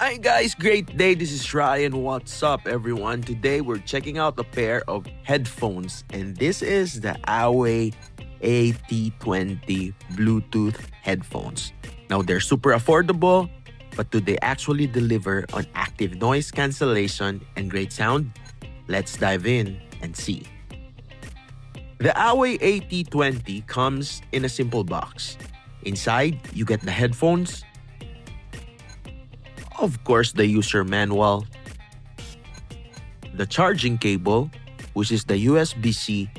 Hi guys, great day. This is Ryan. What's up everyone? Today we're checking out a pair of headphones and this is the AWEI AT20 Bluetooth headphones. Now they're super affordable, but do they actually deliver on active noise cancellation and great sound? Let's dive in and see. The AWEI AT20 comes in a simple box. Inside, you get the headphones, of course, the user manual, the charging cable, which is the USB-C,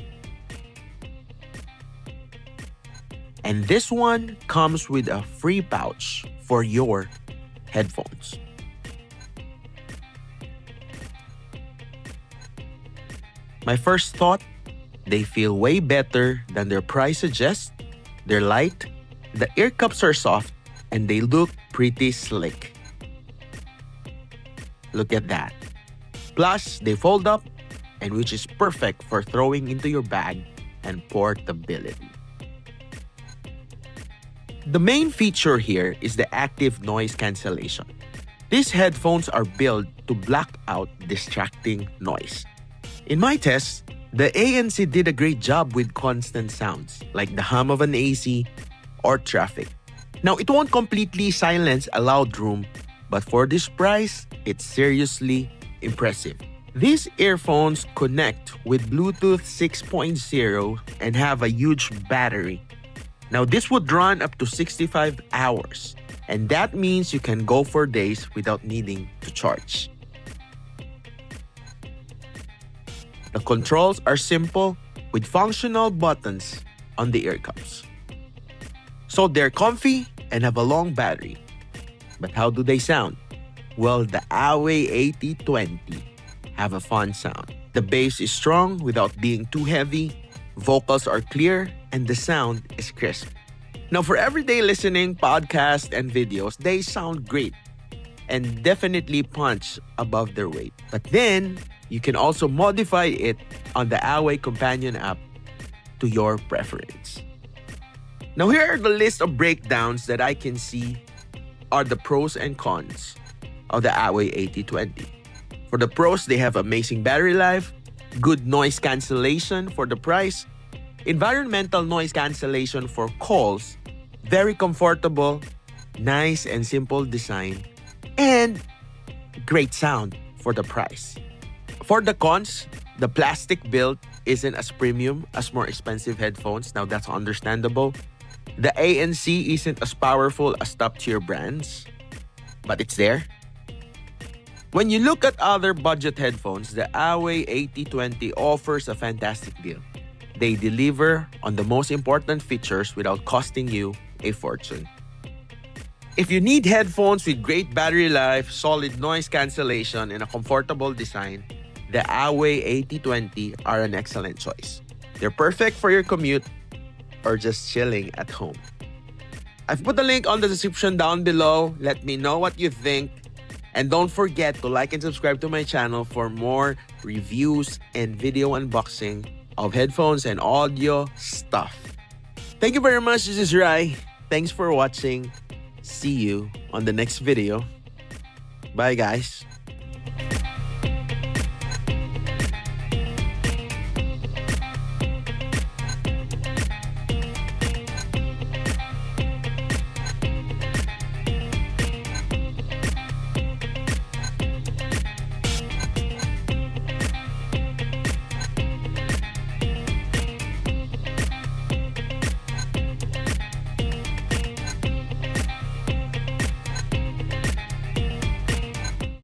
and this one comes with a free pouch for your headphones. My first thought, they feel way better than their price suggests. They're light, the ear cups are soft, and they look pretty slick. Look at that. Plus, they fold up, and which is perfect for throwing into your bag and portability. The main feature here is the active noise cancellation. These headphones are built to block out distracting noise. In my tests, the ANC did a great job with constant sounds like the hum of an AC or traffic. Now, it won't completely silence a loud room, but for this price, it's seriously impressive. These earphones connect with Bluetooth 6.0 and have a huge battery. Now, this would run up to 65 hours, and that means you can go for days without needing to charge. The controls are simple with functional buttons on the ear cups. So they're comfy and have a long battery. But how do they sound? Well, the AWEI AT20 have a fun sound. The bass is strong without being too heavy, vocals are clear, and the sound is crisp. Now, for everyday listening, podcasts, and videos, they sound great and definitely punch above their weight. But then, you can also modify it on the AWEI companion app to your preference. Now, here are the list of breakdowns that I can see are the pros and cons of the AWEI AT20. For the pros, they have amazing battery life, good noise cancellation for the price, environmental noise cancellation for calls, very comfortable, nice and simple design, and great sound for the price. For the cons, the plastic build isn't as premium as more expensive headphones. Now that's understandable. The ANC isn't as powerful as top-tier brands, but it's there. When you look at other budget headphones, the AWEI AT20 offers a fantastic deal. They deliver on the most important features without costing you a fortune. If you need headphones with great battery life, solid noise cancellation, and a comfortable design, the AWEI AT20 are an excellent choice. They're perfect for your commute or just chilling at home. I've put a link on the description down below. Let me know what you think. And don't forget to like and subscribe to my channel for more reviews and video unboxing of headphones and audio stuff. Thank you very much. This is Rye. Thanks for watching. See you on the next video. Bye guys.